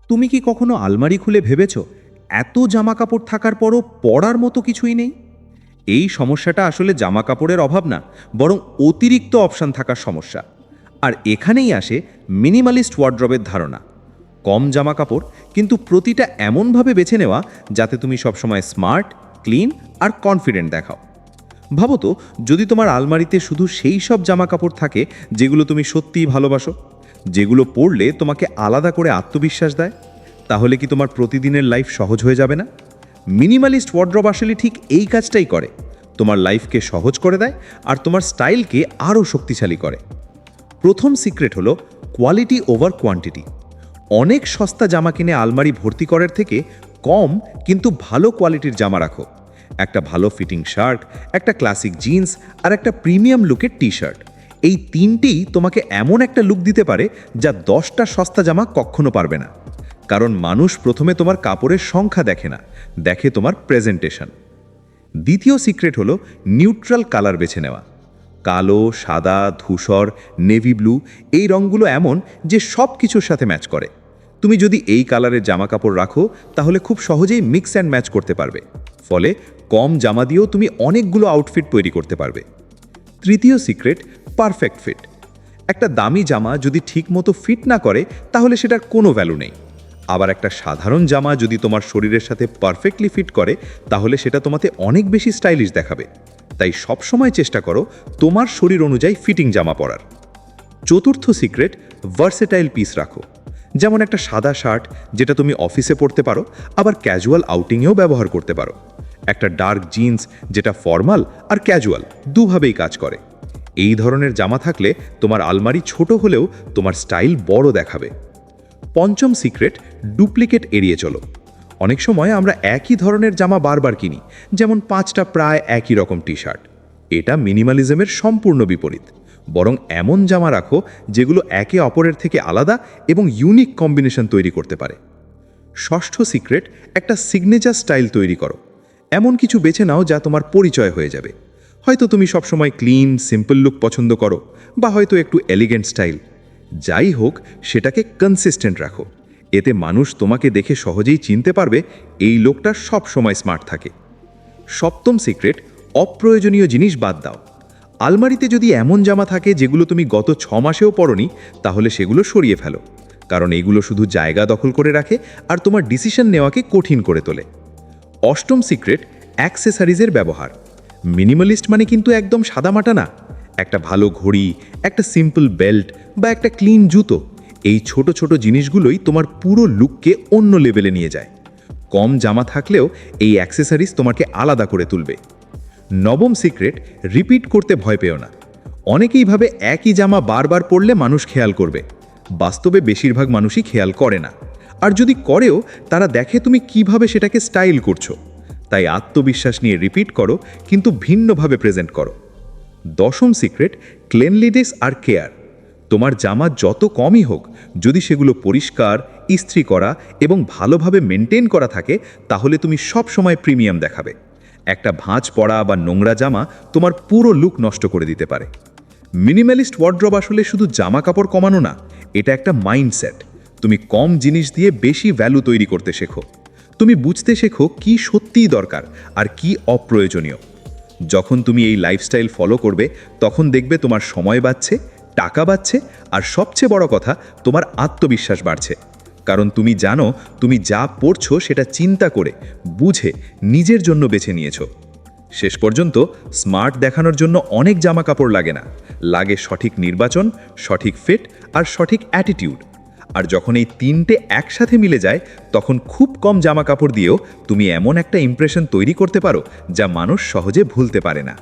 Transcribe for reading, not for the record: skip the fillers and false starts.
তুমি কি কখনো আলমারি খুলে ভেবেছ এত জামা কাপড় থাকার পরও পরার মতো কিছুই নেই? এই সমস্যাটা আসলে জামা কাপড়ের অভাব না, বরং অতিরিক্ত অপশান থাকার সমস্যা। আর এখানেই আসে মিনিমালিস্ট ওয়ার্ড্রবের ধারণা। কম জামা কাপড়, কিন্তু প্রতিটা এমনভাবে বেছে নেওয়া যাতে তুমি সবসময় স্মার্ট, ক্লিন আর কনফিডেন্ট দেখাও। ভাবো তো, যদি তোমার আলমারিতে শুধু সেই সব জামা কাপড় থাকে যেগুলো তুমি সত্যিই ভালোবাসো, যেগুলো পরলে তোমাকে আলাদা করে আত্মবিশ্বাস দেয়, তাহলে কি তোমার প্রতিদিনের লাইফ সহজ হয়ে যাবে না? মিনিমালিস্ট ওয়ার্ড্রব আসলে ঠিক এই কাজটাই করে। তোমার লাইফকে সহজ করে দেয় আর তোমার স্টাইলকে আরও শক্তিশালী করে। প্রথম সিক্রেট হলো কোয়ালিটি ওভার কোয়ান্টিটি। অনেক সস্তা জামা কিনে আলমারি ভর্তি করার থেকে কম কিন্তু ভালো কোয়ালিটির জামা রাখো। একটা ভালো ফিটিং শার্ট, একটা ক্লাসিক জিন্স আর একটা প্রিমিয়াম লুকের টি শার্ট, এই তিনটেই তোমাকে এমন একটা লুক দিতে পারে যা 10টা সস্তা জামা কখনো পারবে না। কারণ মানুষ প্রথমে তোমার কাপড়ের সংখ্যা দেখে না, দেখে তোমার প্রেজেন্টেশন। দ্বিতীয় সিক্রেট হলো নিউট্রাল কালার বেছে নেওয়া। কালো, সাদা, ধূসর, নেভি ব্লু, এই রঙগুলো এমন যে সব কিছুর সাথে ম্যাচ করে। তুমি যদি এই কালারের জামা কাপড় রাখো তাহলে খুব সহজেই মিক্স অ্যান্ড ম্যাচ করতে পারবে। ফলে কম জামা দিয়েও তুমি অনেকগুলো আউটফিট তৈরি করতে পারবে। তৃতীয় সিক্রেট, পারফেক্ট ফিট। একটা দামি জামা যদি ঠিকমতো ফিট না করে তাহলে সেটার কোনো ভ্যালু নেই। আবার একটা সাধারণ জামা যদি তোমার শরীরের সাথে পারফেক্টলি ফিট করে তাহলে সেটা তোমাকে অনেক বেশি স্টাইলিশ দেখাবে। তাই সবসময় চেষ্টা করো তোমার শরীর অনুযায়ী ফিটিং জামা পরার। চতুর্থ সিক্রেট, ভার্সেটাইল পিস রাখো। যেমন একটা সাদা শার্ট যেটা তুমি অফিসে পরতে পারো, আবার ক্যাজুয়াল আউটিংয়েও ব্যবহার করতে পারো। একটা ডার্ক জিন্স যেটা ফর্মাল আর ক্যাজুয়াল দুভাবেই কাজ করে। এই ধরনের জামা থাকলে তোমার আলমারি ছোট হলেও তোমার স্টাইল বড় দেখাবে। পঞ্চম সিক্রেট, ডুপ্লিকেট এড়িয়ে চলো। অনেক সময় আমরা একই ধরনের জামা বারবার কিনি, যেমন 5টা প্রায় একই রকম টি শার্ট। এটা মিনিমালিজমের সম্পূর্ণ বিপরীত। বরং এমন জামা রাখো যেগুলো একে অপরের থেকে আলাদা এবং ইউনিক কম্বিনেশন তৈরি করতে পারে। ষষ্ঠ সিক্রেট, একটা সিগনেচার স্টাইল তৈরি করো। এমন কিছু বেছে নাও যা তোমার পরিচয় হয়ে যাবে। হয়তো তুমি সবসময় ক্লিন, সিম্পল লুক পছন্দ করো, বা হয়তো একটু এলিগেন্ট স্টাইল। যাই হোক, সেটাকে কনসিস্টেন্ট রাখো। এতে মানুষ তোমাকে দেখে সহজেই চিনতে পারবে এই লোকটা সব সময় স্মার্ট থাকে। সপ্তম সিক্রেট, অপ্রয়োজনীয় জিনিস বাদ দাও। আলমারিতে যদি এমন জামা থাকে যেগুলো তুমি গত 6 মাসেও পরনি, তাহলে সেগুলো সরিয়ে ফেলো। কারণ এগুলো শুধু জায়গা দখল করে রাখে আর তোমার ডিসিশন নেওয়াকে কঠিন করে তোলে। অষ্টম সিক্রেট, অ্যাক্সেসরিজের ব্যবহার। মিনিমালিস্ট মানে কিন্তু একদম সাদামাটা না। একটা ভালো ঘড়ি, একটা সিম্পল বেল্ট বা একটা ক্লিন জুতো, এই ছোট ছোট জিনিসগুলোই তোমার পুরো লুককে অন্য লেভেলে নিয়ে যায়। কম জামা থাকলেও এই অ্যাক্সেসরিজ তোমাকে আলাদা করে তুলবে। নবম সিক্রেট, রিপিট করতে ভয় পেও না। অনেকেই ভাবে একই জামা বারবার পরলে মানুষ খেয়াল করবে। বাস্তবে বেশিরভাগ মানুষই খেয়াল করে না। আর যদি করেও, তারা দেখে তুমি কিভাবে সেটাকে স্টাইল করছো। তাই আত্মবিশ্বাস নিয়ে রিপিট করো, কিন্তু ভিন্নভাবে প্রেজেন্ট করো। দশম সিক্রেট, ক্লিনলিনেস আর কেয়ার। তোমার জামা যত কমই হোক, যদি সেগুলো পরিষ্কার, ইস্ত্রি করা এবং ভালোভাবে মেনটেন করা থাকে, তাহলে তুমি সব সময় প্রিমিয়াম দেখাবে। একটা ভাঁজ পড়া বা নোংরা জামা তোমার পুরো লুক নষ্ট করে দিতে পারে। মিনিমালিস্ট ওয়ার্ড্রব আসলে শুধু জামা কাপড় কমানো না, এটা একটা মাইন্ডসেট। তুমি কম জিনিস দিয়ে বেশি ভ্যালু তৈরি করতে শেখো। তুমি বুঝতে শেখো কি সত্যিই দরকার আর কি অপ্রয়োজনীয়। যখন তুমি এই লাইফস্টাইল ফলো করবে, তখন দেখবে তোমার সময় বাঁচছে, টাকা বাঁচছে, আর সবচেয়ে বড় কথা, তোমার আত্মবিশ্বাস বাড়ছে। কারণ তুমি জানো তুমি যা পড়ছো সেটা চিন্তা করে, বুঝে, নিজের জন্য বেছে নিয়েছো। শেষ পর্যন্ত স্মার্ট দেখানোর জন্য অনেক জামা কাপড় লাগে না, লাগে সঠিক নির্বাচন, সঠিক ফিট আর সঠিক অ্যাটিটিউড। আর যখন এই তিনটে একসাথে মিলে যায়, তখন খুব কম জামা কাপড় দিয়েও তুমি এমন একটা ইমপ্রেশন তৈরি করতে পারো যা মানুষ সহজে ভুলতে পারে না।